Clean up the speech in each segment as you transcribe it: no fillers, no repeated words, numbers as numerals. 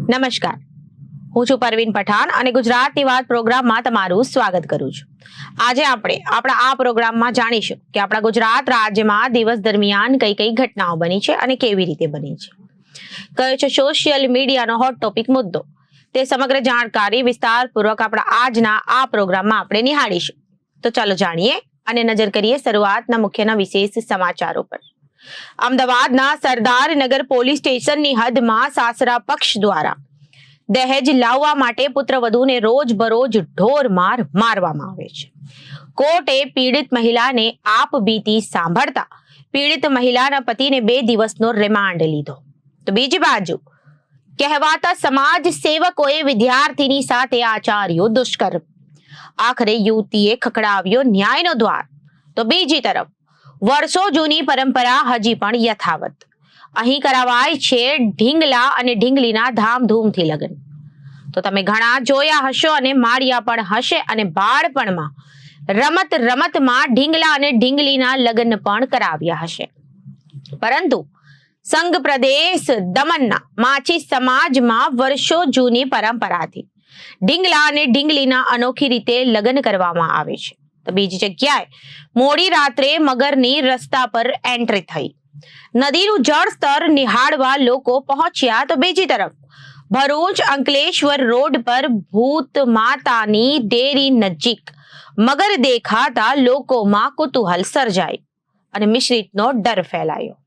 નમસ્કાર, હું છું પરવીન પઠાણ અને ગુજરાતની વાત પ્રોગ્રામમાં તમારું સ્વાગત કરું છું। આજે આપણે આપણા આ પ્રોગ્રામમાં જાણીશું કે આપણા ગુજરાત રાજ્યમાં દિવસ દરમિયાન કઈ કઈ ઘટનાઓ બની છે અને કેવી રીતે બની છે, કયો છે સોશિયલ મીડિયાનો હોટ ટોપિક મુદ્દો, તે સમગ્ર જાણકારી વિસ્તારપૂર્વક આપણા આજના આ પ્રોગ્રામમાં આપણે નિહાળીશું। તો ચાલો જાણીએ અને નજર કરીએ શરૂઆતના મુખ્યના વિશેષ સમાચારો પર। અમદાવાદના સરદારનગર પોલીસ સ્ટેશનની હદમાં સાસરા પક્ષ દ્વારા દહેજ લાવવા માટે પુત્રવધૂને રોજબરોજ ઢોરમાર મારવામાં આવે છે। કોર્ટે પીડિત મહિલાને આપબીતી સાંભળતા પીડિત મહિલાના પતિને 2 દિવસનો રિમાન્ડ લીધો। તો બીજી બાજુ કહેવાતા સમાજ સેવકોએ વિદ્યાર્થીની સાથે આચાર્યો દુષ્કર્મ, આખરે યુવતીએ ખખડાવ્યો ન્યાયનો દ્વાર। તો બીજી તરફ વર્ષો જૂની પરંપરા હજી પણ યથાવત, અહીં કરાવાય છે ઢીંગલા અને ઢીંગલીના ધામધૂમથી લગ્ન। તો તમે ઘણા જોયા હશો અને માળ્યા પણ હશે અને બાળપણમાં રમત રમતમાં ઢીંગલા અને ઢીંગલીના લગ્ન પણ કરાવ્યા હશે, પરંતુ સંઘ પ્રદેશ દમણના માછી સમાજમાં વર્ષો જૂની પરંપરાથી ઢીંગલા અને ઢીંગલીના અનોખી રીતે લગ્ન કરવામાં આવે છે। તો બીજી જગ્યાએ મોડી રાત્રે મગરની રસ્તા પર એન્ટ્રી થઈ, નદીનું જળસ્તર નિહાળવા લોકો પહોંચ્યા। તો બીજી તરફ ભરૂચ અંકલેશ્વર રોડ પર ભૂત માતાની ડેરી નજીક મગર દેખાતા લોકોમાં કુતૂહલ સર્જાઈ અને મિશ્રિતનો ડર ફેલાયો।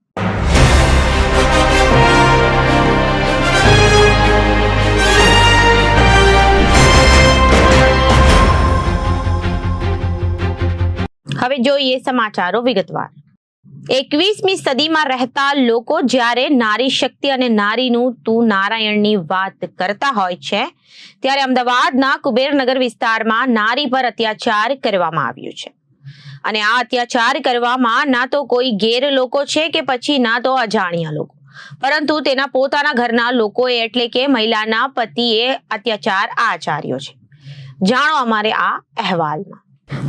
હવે જોઈએ સમાચારો વિગતવાર। 21મી સદીમાં રહેતા લોકો જ્યારે નારી શક્તિ અને નારીનું તું નારાયણની વાત કરતા હોય છે, ત્યારે અમદાવાદના કુબેરનગર વિસ્તારમાં નારી પર અત્યાચાર કરવામાં આવ્યું છે અને આ અત્યાચાર કરવામાં ના તો કોઈ ગેર લોકો છે કે પછી ના તો અજાણ્યા લોકો, પરંતુ તેના પોતાના ઘરના લોકોએ એટલે કે મહિલાના પતિએ અત્યાચાર આચર્યો છે। જાણો અમારે આ અહેવાલમાં।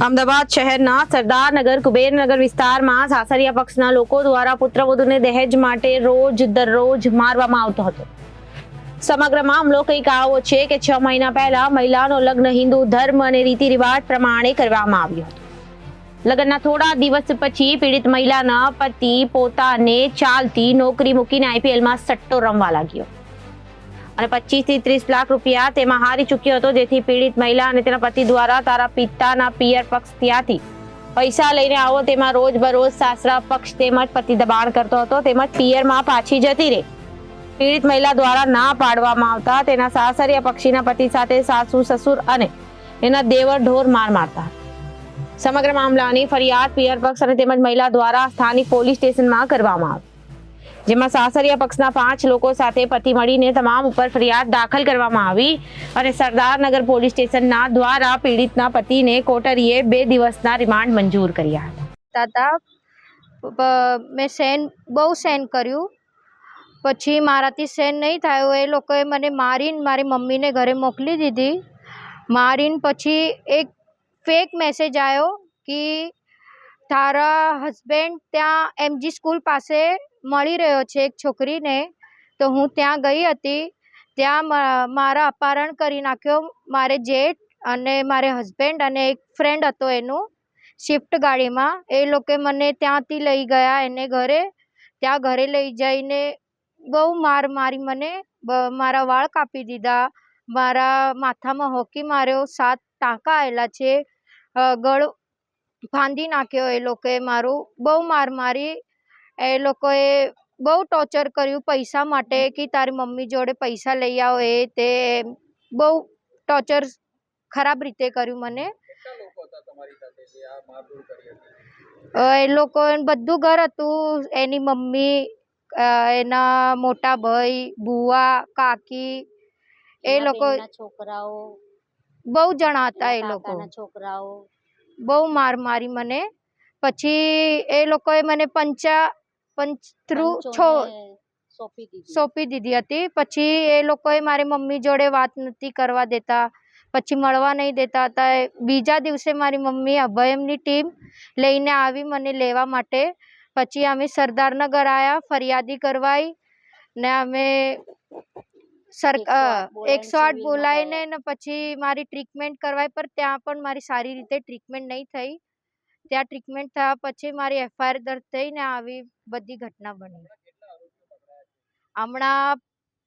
અમદાવાદ શહેરના સરદારનગર કુબેરનગર વિસ્તારમાં સાસરિયા પક્ષના લોકો દ્વારા પુત્રવધૂને દહેજ માટે રોજ દરરોજ મારવામાં આવતો હતો। સમગ્ર મામલો કંઈક આવો છે કે 6 મહિના પહેલા મહિલાનો લગ્ન હિન્દુ ધર્મ અને રીતિ રિવાજ પ્રમાણે કરવામાં આવ્યો હતો। લગ્નના થોડા દિવસ પછી પીડિત મહિલાના પતિ પોતાને ચાલતી નોકરી મૂકીને IPLમાં સટ્ટો રમવા લાગ્યો અને 25 થી 30 લાખ રૂપિયા તેમાં હારી ચૂક્યો હતો, જેથી પીડિત મહિલા અને તેના પતિ દ્વારા તારા પિતાના પિયર પક્ષ ત્યાંથી પૈસા લઈને આવો તેમાં રોજબરોજ સાસરા પક્ષ તેમજ પતિ દબાણ કરતો હતો, તેમજ પિયરમાં પાછી જતી રહે। પીડિત મહિલા દ્વારા ના પાડવામાં આવતા તેના સાસરિયા પક્ષીના પતિ સાથે સાસુ સસુર અને એના દેવર ઢોર માર મારતા। સમગ્ર મામલાની ફરિયાદ પિયર પક્ષ અને તેમજ મહિલા દ્વારા સ્થાનિક પોલીસ સ્ટેશનમાં કરવામાં આવી, જેમાં સાસરિયા પક્ષના 5 લોકો સાથે પતિ મળીને તમામ ઉપર ફરિયાદ દાખલ કરવામાં આવી અને સરદારનગર પોલીસ સ્ટેશનના દ્વારા પીડિતના પતિને કોટરીએ 2 દિવસના રિમાન્ડ મંજૂર કર્યા હતા। મેં બહુ સહેન કર્યું, પછી મારાથી સહેન નહીં થયું, એ લોકોએ મને મારીને મારી મમ્મીને ઘરે મોકલી દીધી। મારીને પછી એક ફેક મેસેજ આવ્યો કે તારા હસબન્ડ ત્યાં MG સ્કૂલ પાસે મળી રહ્યો છે એક છોકરીને। તો હું ત્યાં ગઈ હતી, ત્યાં મારા અપહરણ કરી નાખ્યો મારે જેઠ અને મારે હસબન્ડ અને એક ફ્રેન્ડ હતો એનું સ્વિફ્ટ ગાડીમાં। એ લોકોએ મને ત્યાંથી લઈ ગયા એને ઘરે, ત્યાં ઘરે લઈ જઈને બહુ માર મારી મને, મારા વાળ કાપી દીધા, મારા માથામાં હોકી માર્યો, 7 ટાંકા આવેલા છે, ગળો બાંધી નાખ્યો એ લોકોએ, મારું બહુ માર મારી। એ લોકોએ બહુ ટોર્ચર કર્યું પૈસા માટે કે તારી મમ્મી જોડે પૈસા લઈ આવો, એ તે બહુ ટોર્ચર ખરાબ રીતે કર્યું મને। એ લોકો બધું ઘર હતું, એની મમ્મી, એના મોટા ભાઈ, બુઆ, કાકી, એ લોકો છોકરાઓ બહુ જણા હતા, એ લોકો છોકરાઓ બહુ માર મારી મને। પછી એ લોકોએ મને સોંપી દીધી હતી। પછી એ લોકોએ મારી મમ્મી જોડે વાત નથી કરવા દેતા, પછી મળવા નહીં દેતા હતા। બીજા દિવસે મારી મમ્મી અભયમની ટીમ લઈને આવી મને લેવા માટે। પછી અમે સરદારનગર આવ્યા, ફરિયાદી કરવાઈ ને અમે 108 બોલાવીને ને પછી મારી ટ્રીટમેન્ટ કરવાય, પર ત્યાં પણ મારી સારી રીતે ટ્રીટમેન્ટ નહીં થઈ. ત્યાં ટ્રીટમેન્ટ થયા પછી મારી FIR દર્જ થઈને આવી બધી ઘટના બની. હમણાં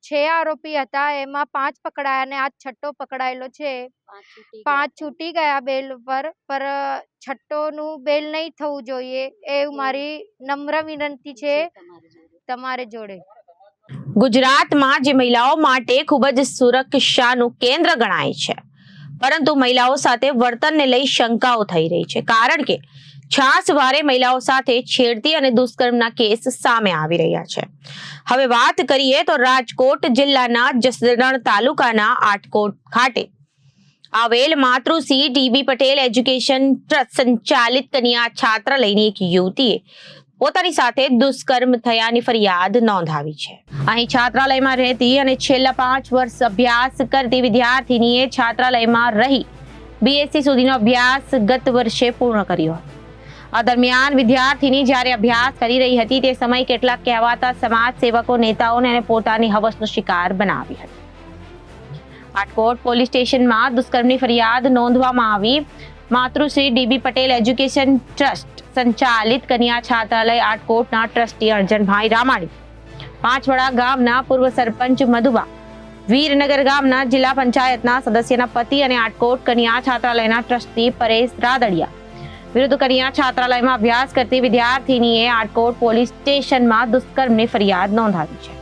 6 આરોપી હતા, એમાં 5 પકડાયા અને આ 6 પકડાયેલો છે. 5 છૂટી ગયા બેલ ઉપર, પર 6નું બેલ નહીં થવું જોઈએ એવું મારી નમ્ર વિનંતી છે તમારે જોડે. ગુજરાતમાં જે મહિલાઓ માટે ખૂબ જ સુરક્ષાનું કેન્દ્ર ગણાય છે, પરંતુ મહિલાઓ સાથે વર્તનને લઈ શંકાઓ થઈ રહી છે, કારણ કે છાસવારે મહિલાઓ સાથે છેડતી અને દુષ્કર્મના કેસ સામે આવી રહ્યા છે. હવે વાત કરીએ તો રાજકોટ જિલ્લાના જસદણ તાલુકાના આટકોટ ખાતે આવેલ માતૃશ્રી DB પટેલ એજ્યુકેશન ટ્રસ્ટ સંચાલિત કન્યા છાત્રાલયની એક યુવતીએ પોતાની સાથે દુષ્કર્મ થયાની ફરિયાદ નોંધાવી છે. અહીં છાત્રાલયમાં રહેતી અને છેલ્લા 5 વર્ષ અભ્યાસ કરતી વિદ્યાર્થીનીએ છાત્રાલયમાં રહી BSc સુધીનો અભ્યાસ ગત વર્ષે પૂર્ણ કર્યો હતો. આ દરમિયાન વિદ્યાર્થીની જ્યારે અભ્યાસ કરી રહી હતી તે સમયે કેટલાક કહેવાતા સમાજ સેવકો, નેતાઓને અને પોતાની હવસનો શિકાર બનાવી હતી. આટકોટ પોલીસ સ્ટેશનમાં દુષ્કર્મની ફરિયાદ નોંધવામાં આવી. માતૃશ્રી DB પટેલ એજ્યુકેશન ટ્રસ્ટ સંચાલિત કન્યા છાત્રાલય આટકોટના ટ્રસ્ટી અર્જનભાઈ રામાણી, પાંચવડા ગામના પૂર્વ સરપંચ મધુબા, વીરનગર ગામના જિલ્લા પંચાયતના સદસ્યના પતિ અને આટકોટ કન્યા છાત્રાલયના ટ્રસ્ટી પરેશ રાદડિયા વિરુદ્ધ કન્યા છાત્રાલયમાં અભ્યાસ કરતી વિદ્યાર્થીનીએ આટકોટ પોલીસ સ્ટેશનમાં દુષ્કર્મની ફરિયાદ નોંધાવી છે.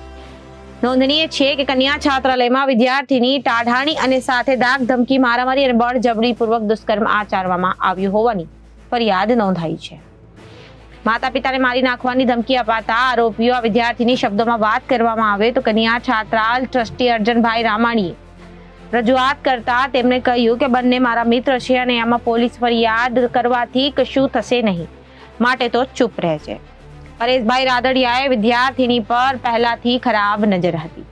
નોંધનીય છે કે કન્યા છાત્રાલયમાં વિદ્યાર્થીની ટાઢાણી અને સાથે દાગ ધમકી, મારામારી અને બળજબરીપૂર્વક દુષ્કર્મ આચરવામાં આવ્યું હોવાની ફરિયાદ નોંધાઈ છે. માતા પિતાને મારી નાખવાની ધમકી અપાતા આરોપીઓ આ વિદ્યાર્થીની શબ્દોમાં વાત કરવામાં આવે તો કન્યા છાત્રાલય ટ્રસ્ટી અર્જનભાઈ રામાણીએ રજૂઆત કરતા તેમણે કહ્યું કે બંને મારા મિત્ર છે અને આમાં પોલીસ ફરિયાદ કરવાથી કશું થશે નહીં, માટે તો ચૂપ રહે છે. પરેશભાઈ રાદડિયાએ વિદ્યાર્થીની પર પહેલાથી ખરાબ નજર હતી,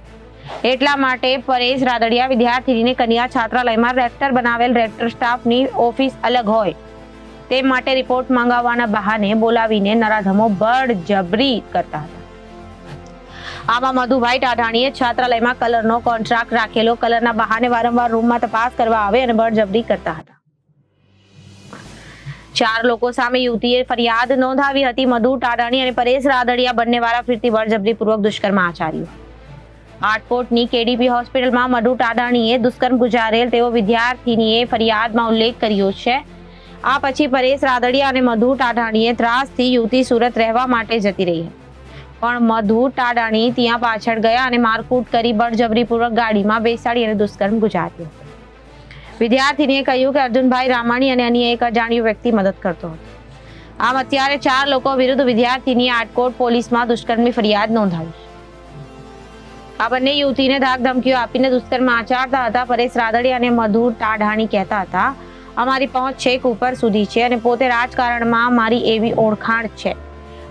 એટલા માટે પરેશ રાદડિયા વિદ્યાર્થીનીને કન્યા છાત્રાલયમાં રેક્ટર બનાવેલ રેક્ટર સ્ટાફની ઓફિસ અલગ હોય તે માટે રિપોર્ટ માંગવાના બહાને બોલાવીને નરાધમો બળજબરી કરતા હતા. આમાં મધુભાઈ ટાઢાણીએ છાત્રાલયમાં કલરનો કોન્ટ્રાક્ટ રાખેલો, કલરના બહાને વારંવાર રૂમમાં તપાસ કરવા આવે અને બળજબરી કરતા હતા. 4 લોકો સામે યુવતીએ ફરિયાદ નોંધાવી હતી. મધુ ટાઢાણી અને પરેશ રાદડિયા બંને વારાફરતી બળજબરીપૂર્વક દુષ્કર્મ આચર્યું. આટકોટની KDP હોસ્પિટલમાં મધુ ટાઢાણીએ દુષ્કર્મ ગુજારેલ તેવો વિદ્યાર્થીનીએ ફરિયાદમાં ઉલ્લેખ કર્યો છે. આ પછી પરેશ રાદડિયા અને મધુ ટાઢાણીએ ત્રાસથી યુવતી સુરત રહેવા માટે જતી રહી હતી, પણ મધુ ટાઢાણી ત્યાં પાછળ ગયા અને મારકૂટ કરી બળજબરીપૂર્વક ગાડીમાં બેસાડી અને દુષ્કર્મ ગુજાર્યો. વિદ્યાર્થીનીએ કહ્યું કે અર્જુનભાઈ રામાણી અને અન્ય એક અજાણ્યો વ્યક્તિ મદદ કરતો હતો. આમ અત્યારે 4 લોકો વિરુદ્ધ વિદ્યાર્થીનીએ આટકોટ પોલીસમાં દુષ્કર્મની ફરિયાદ નોંધાવી. આ બંને યુવતીને ધાક ધમકીઓ આપીને દુષ્કર્મ આચરતા હતા. પરેશ રાદડિયા અને મધુ ટાઢાણી કહેતા હતા, અમારી પહોંચ છેક ઉપર સુધી છે અને પોતે રાજકારણમાં મારી એવી ઓળખાણ છે.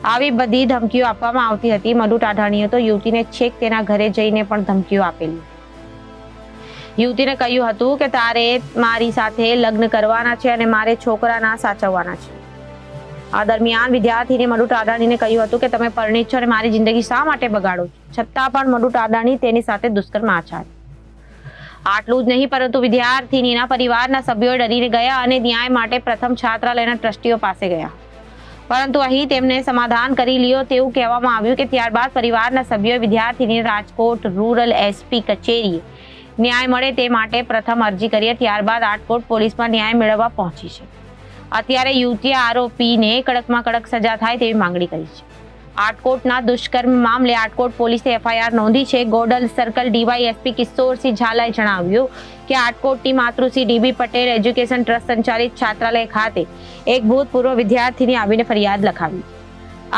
આવી બધી ધમકીઓ આપવામાં આવતી હતી. મધુ ટાઢાણીએ તો યુવતીને છેક તેના ઘરે જઈને પણ ધમકીઓ આપેલી. યુવતીને કહ્યું હતું કે તારે મારી સાથે લગ્ન કરવાના છે અને મારે છોકરાના સાચવવાના છે. આ દરમિયાન વિદ્યાર્થીને મધુ ટાઢાણીને કહ્યું હતું કે તમે પરણિત છો અને મારી જિંદગી શા માટે બગાડો છો? છતાં પણ મધુ ટાઢાણી તેની સાથે દુષ્કર્મ આચર્યું. આટલું જ નહીં, પરંતુ વિદ્યાર્થીનીના પરિવારના સભ્યો ડરીને ગયા અને ન્યાય માટે પ્રથમ છાત્રાલયના ટ્રસ્ટીઓ પાસે ગયા, પરંતુ અહીં તેમને સમાધાન કરી લ્યો તેવું કહેવામાં આવ્યું કે ત્યારબાદ પરિવારના સભ્યોએ વિદ્યાર્થીની રાજકોટ રૂરલ SP કચેરીએ ન્યાય મળે તે માટે પ્રથમ અરજી કરી. ત્યારબાદ આટકોટ પોલીસમાં ન્યાય મેળવવા પહોંચી છે. અત્યારે યુવતીએ આરોપીને કડકમાં કડક સજા થાય તેવી માંગણી કરી છે. આટકોટના દુષ્કર્મ મામલે આટકોટ પોલીસે FIR નોંધી છે. ગોડલ સર્કલ DYSP કિશોરસિંહ ઝાલાએ જણાવ્યું કે આટકોટની માતૃશ્રી DB પટેલ એજ્યુકેશન ટ્રસ્ટ સંચાલિત છાત્રાલય ખાતે એક ભૂતપૂર્વ વિદ્યાર્થીની આવીને ફરિયાદ લખાવી.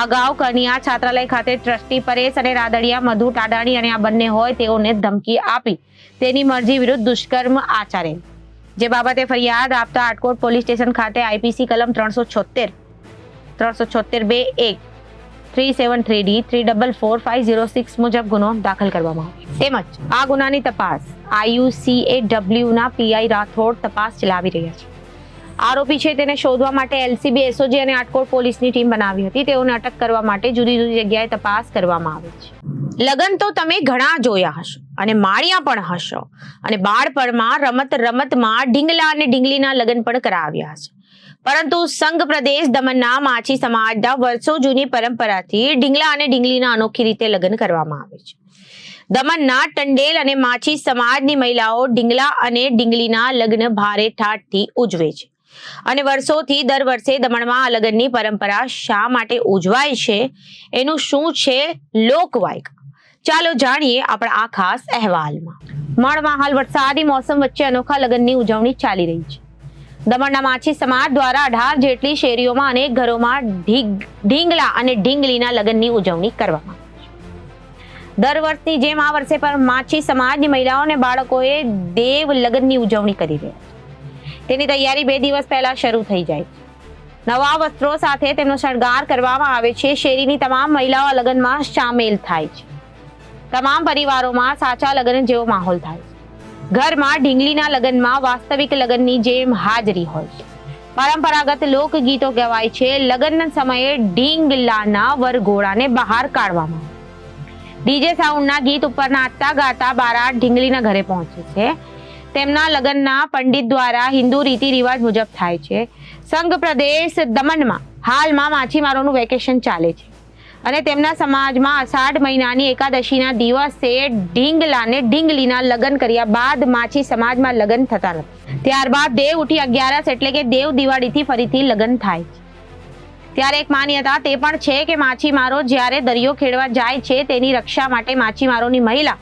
અગાઉ કન્યા છાત્રાલય ખાતે ટ્રસ્ટી પરેશ અને રાદડિયા, મધુ ટાઢાણી અને આ બંને હોય તેઓને ધમકી આપી તેની મરજી વિરુદ્ધ દુષ્કર્મ આચરેલ, જે બાબતે ફરિયાદ આપતા આટકોટ પોલીસ સ્ટેશન ખાતે IPC કલમ 376 376(2)(1) 373D 3444506 મુજબ ગુનો દાખલ કરવામાં આવ્યો. તેમજ આ ગુનાની તપાસ IUCAW ના PI રાઠોડ તપાસ ચલાવી રહ્યા છે. આરોપી છે તેને શોધવા માટે LCB SOG અને આટકોટ પોલીસની ટીમ બનાવી હતી. તેઓને અટક કરવા માટે જુદી જુદી જગ્યાએ તપાસ કરવામાં આવે છે. લગ્ન તો તમે ઘણા જોયા હશો અને માણ્યા પણ હશો અને બાળપણમાં રમતમાં ઢીંગલા અને ઢીંગલીના લગ્ન પણ કરાવ્યા હશે. પરંતુ સંઘ પ્રદેશ દમણના માછી સમાજના વર્ષો જૂની પરંપરાથી ઢીંગલા અને ઢીંગલીના અનોખી રીતે લગ્ન કરવામાં આવે છે. દમણના ટંડેલ અને માછી સમાજની મહિલાઓ ઢીંગલા અને ઢીંગલીના લગ્ન ભારે ઠાઠથી ઉજવે છે અને વર્ષોથી દર વર્ષે દમણમાં આ લગ્નની પરંપરા શા માટે ઉજવાય છે, એનું શું છે લોકવાયકા, ચાલો જાણીએ આપણા આ ખાસ અહેવાલમાં. મણમાં હાલ વરસાદી મોસમ વચ્ચે અનોખા લગ્નની ઉજવણી ચાલી રહી છે. દમણના માછી સમાજ દ્વારા 18 જેટલી શેરીઓમાં અનેક ઘરોમાં ઢીંગલા અને ઢીંગલીના લગ્નની ઉજવણી કરવામાં આવે છે. દર વર્ષની જેમ આ વર્ષે પણ માછી સમાજની મહિલાઓ અને બાળકોએ દેવ લગ્નની ઉજવણી કરી રહ્યા છે. તેની તૈયારી 2 દિવસ પહેલા શરૂ થઈ જાય છે. નવા વસ્ત્રો સાથે તેમનો શણગાર કરવામાં આવે છે. શેરીની તમામ મહિલાઓ લગ્નમાં સામેલ થાય છે. તમામ પરિવારોમાં સાચા લગ્ન જેવો માહોલ થાય છે. ઘરમાં ઢીંગલીના લગ્નમાં વાસ્તવિક લગ્નની જેમ હાજરી હોય છે. પરંપરાગત લોકગીતો ગવાય છે. લગ્નના સમયે ઢીંગલાના વરઘોડાને બહાર કાઢવામાં આવે. ડીજે સાઉન્ડના ગીત ઉપર નાચતા ગાતા બારાત ઢીંગલીના ઘરે પહોંચે છે. તેમના લગ્નના પંડિત દ્વારા હિન્દુ રીતિ રિવાજ મુજબ થાય છે. સંઘ પ્રદેશ દમણમાં હાલમાં માછીમારોનું વેકેશન ચાલે છે અને તેમના સમાજમાં અષાઢ મહિનાની એકાદશીના દિવસે ઢીંગલા અને ઢીંગલીના લગ્ન કર્યા બાદ માછી સમાજમાં લગ્ન થતા નથી. ત્યારબાદ દેવ ઉઠી 11 એટલે કે દેવ દિવાળીથી ફરીથી લગ્ન થાય છે. ત્યારે એક માન્યતા તે પણ છે કે માછીમારો જ્યારે દરિયો ખેડવા જાય છે તેની રક્ષા માટે માછીમારોની મહિલા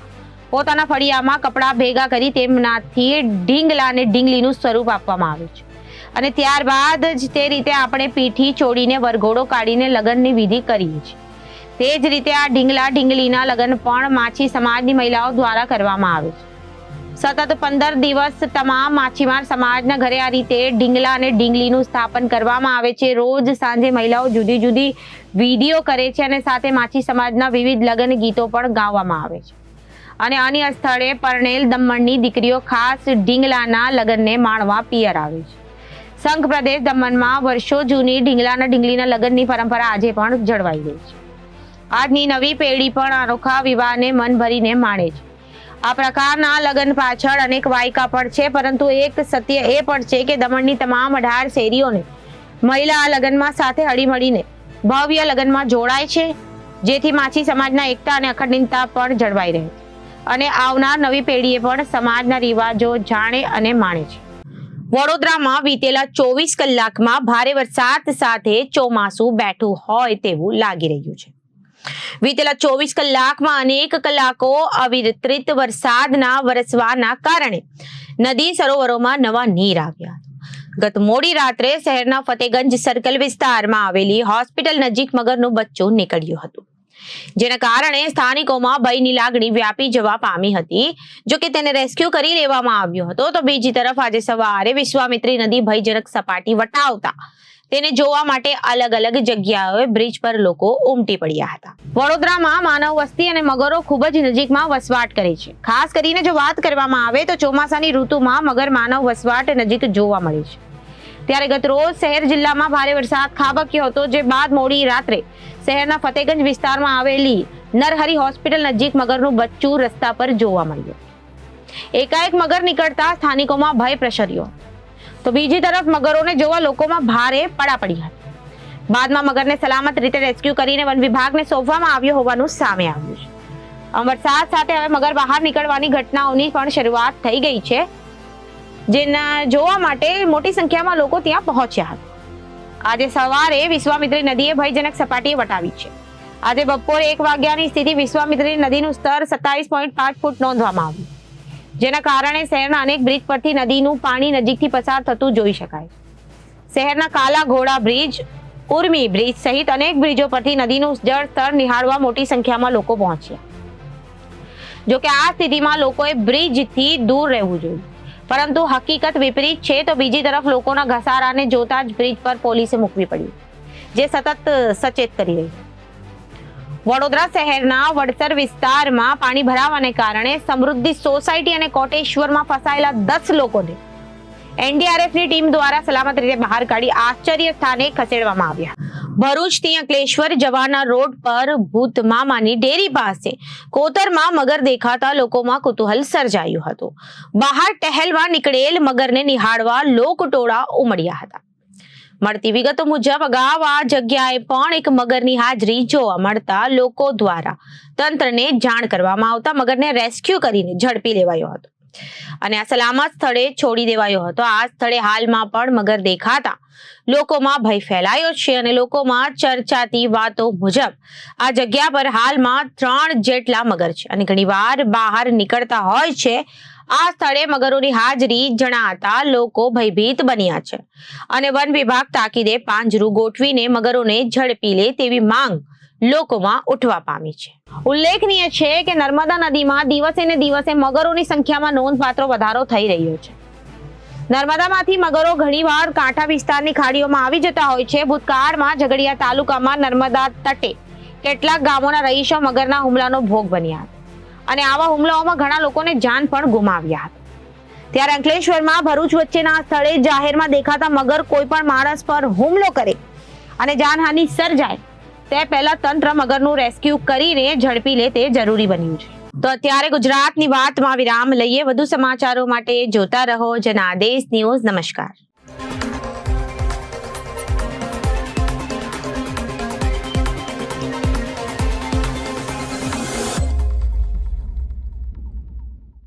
પોતાના ફળિયામાં કપડાં ભેગા કરી તેમનાથી ઢીંગલા અને ઢીંગલીનું સ્વરૂપ આપવામાં આવે છે અને ત્યારબાદ જ તે રીતે આપણે પીઠી ચોડીને વરઘોડો કાઢીને લગ્નની વિધિ કરીએ છીએ. તે જ રીતે આ ઢીંગલા ઢીંગલીના લગ્ન પણ માછી સમાજની મહિલાઓ દ્વારા કરવામાં આવે છે. સતત 15 દિવસ તમામ માછીમાર સમાજના ઘરે આ રીતે ઢીંગલા અને ઢીંગલીનું સ્થાપન કરવામાં આવે છે. રોજ સાંજે મહિલાઓ જુદી જુદી વિધિઓ કરે છે અને સાથે માછી સમાજના વિવિધ લગ્ન ગીતો પણ ગાવામાં આવે છે અને અન્ય સ્થળે પરણેલ દમણની દીકરીઓ ખાસ ઢીંગલાના લગ્નને માણવા પિયર આવે છે. સંઘ પ્રદેશ દમણમાં વર્ષો જૂની ઢીંગલા ઢીંગલીના લગ્નની પરંપરા આજે પણ જળવાઈ ગઈ છે. આજની નવી પેઢી પણ અનોખા વિવાહને મન ભરીને માણે છે. આ પ્રકારના લગ્ન પાછળ અનેક વાયકા પણ છે, પરંતુ એક સત્ય એ પણ છે કે દમણની તમામ 18 શેરીઓને મહિલા આ લગ્નમાં સાથે હળીમળીને ભવ્ય લગ્નમાં જોડાય છે, જેથી માછી સમાજના એકતા અને અખંડિતતા પણ જળવાઈ રહે અને આવનાર નવી પેઢીએ પણ સમાજના રિવાજો જાણે અને માણે છે. વડોદરામાં વીતેલા 24 કલાકમાં ભારે વરસાદ સાથે ચોમાસું બેઠું હોય તેવું લાગી રહ્યું છે. વીતેલા 24 કલાકમાં અનેક કલાકો અવિરત વરસાદના વરસવાના કારણે નદી સરોવરોમાં નવા નીર આવ્યા. ગત મોડી રાત્રે શહેરના ફતેગંજ સર્કલ વિસ્તારમાં આવેલી હોસ્પિટલ નજીક મગરનું બચ્ચું નીકળ્યું હતું, જેના કારણે સ્થાનિકોમાં ભયની લાગણી વ્યાપી જવા પામી હતી. જો કે તેને રેસ્ક્યુ કરી લેવામાં આવ્યો હતો, તો બીજી તરફ આજે સવારે વિશ્વામિત્રી નદી ભયજનક સપાટી વટાવતા તેને જોવા માટે અલગ અલગ જગ્યાઓએ બ્રિજ પર લોકો ઉમટી પડ્યા હતા. વડોદરામાં માનવ વસ્તી અને મગરો ખૂબ જ નજીકમાં વસવાટ કરે છે. ખાસ કરીને જો વાત કરવામાં આવે તો ચોમાસાની ઋતુમાં મગર માનવ વસવાટ નજીક જોવા મળે છે. ત્યારે ગત રોજ શહેર જિલ્લામાં ભારે વરસાદ ખાબક્યો હતો, જે બાદ મોડી રાત્રે શહેરના ફતેગંજ વિસ્તારમાં આવેલી નરહરી હોસ્પિટલ નજીક મગરનું બચ્ચું રસ્તા પર જોવા મળ્યું. એકાએક મગર નીકળતા સ્થાનિકોમાં ભય પ્રસર્યો, તો બીજી તરફ મગરોને જોવા લોકોમાં ભારે પડાપડી હતી. બાદમાં મગરને સલામત રીતે રેસ્ક્યુ કરીને વન વિભાગને સોંપવામાં આવ્યો હોવાનું સામે આવ્યું છે. વરસાદ સાથે હવે મગર બહાર નીકળવાની ઘટનાઓની પણ શરૂઆત થઈ ગઈ છે, જેના જોવા માટે મોટી સંખ્યામાં લોકો ત્યાં પહોંચ્યા હતા. આજે સવારે વિશ્વામિત્રી નદીએ ભયજનક સપાટીએ વટાવી છે. આજે બપોરે 1 વાગ્યાની સ્થિતિ વિશ્વામિત્રી નદીનું સ્તર 27.5 ફૂટ નોંધવામાં આવ્યું, જેના કારણે શહેરના અનેક બ્રિજ પરથી નદીનું પાણી નજીકથી પસાર થતું જોઈ શકાય. શહેરના કાલા ઘોડા બ્રિજ, ઉર્મી બ્રિજ સહિત અનેક બ્રિજો પરથી નદીનું જળ સ્તર નિહાળવા મોટી સંખ્યામાં લોકો પહોંચ્યા. જો કે આ સ્થિતિમાં લોકોએ બ્રિજથી દૂર રહેવું જોઈએ, પરંતુ હકીકત વિપરીત છે. તો બીજી તરફ લોકોના ઘસારાને જોતા જ બ્રિજ પર પોલીસે મૂકવી પડી, જે સતત સચેત કરી રહી. વડોદરા શહેરના વડસર વિસ્તારમાં પાણી ભરાવાને કારણે સમૃદ્ધિ સોસાયટી અને કોટેશ્વરમાં ફસાયેલા 10 લોકોને એનડીઆરએફની ટીમ દ્વારા સલામત રીતે બહાર કાઢી આશ્ચર્ય સ્થાને ખસેડવામાં આવ્યા. ભરૂચથી અંકલેશ્વર જવાના રોડ પર ભૂત મામાની ડેરી પાસે કોતરમાં મગર દેખાતા લોકોમાં કુતૂહલ સર્જાયું હતું. બહાર ટહેલવા નીકળેલ મગરને નિહાળવા લોકટોળા ઉમટ્યા હતા. મળતી વિગતો મુજબ અગાઉ આ જગ્યાએ પણ એક મગરની હાજરી જોવા મળતા લોકો દ્વારા તંત્રને જાણ કરવામાં આવતા મગરને રેસ્ક્યુ કરીને ઝડપી લેવાયો હતો અને આ સલામત સ્થળે છોડી દેવાયો હતો. આ સ્થળે હાલમાં પણ મગર દેખાતા લોકોમાં ભય ફેલાયો છે અને લોકોમાં ચર્ચાતી વાતો મુજબ આ જગ્યા પર હાલમાં 3 જેટલા મગર છે અને ઘણીવાર બહાર નીકળતા હોય છે. આ સ્થળે મગરોની હાજરી જણાતા લોકો ભયભીત બન્યા છે અને વન વિભાગ તાકીદે પાંજરું ગોઠવીને મગરોને ઝડપી લે તેવી માંગ લોકોમાં ઉઠવા પામી છે. ઉલ્લેખનીય છે કે નર્મદા નદીમાં દિવસે ને દિવસે મગરોની સંખ્યામાં નોંધપાત્ર વધારો થઈ રહ્યો છે. નર્મદામાંથી મગરો ઘણીવાર કાંઠા વિસ્તારની ખાડીઓમાં આવી જતા હોય છે. ભૂતકાળમાં ઝઘડિયા તાલુકામાં નર્મદા તટે કેટલાક ગામોના રહીશો મગરના હુમલાનો ભોગ બન્યા હતા અને આવા હુમલાઓમાં ઘણા લોકોને જાન પણ ગુમાવ્યા હતા. ત્યારે અંકલેશ્વરમાં ભરૂચ વચ્ચેના સ્થળે જાહેરમાં દેખાતા મગર કોઈ પણ માણસ પર હુમલો કરે અને જાનહાનિ સર્જાય તે પહેલા તંત્ર મગરનું રેસ્ક્યુ કરીને ઝડપી લે તે જરૂરી બન્યું છે. તો અત્યારે ગુજરાતની વાતમાં વિરામ લઈએ. વધુ સમાચારો માટે જોતા રહો જનાદેશ ન્યૂઝ. નમસ્કાર.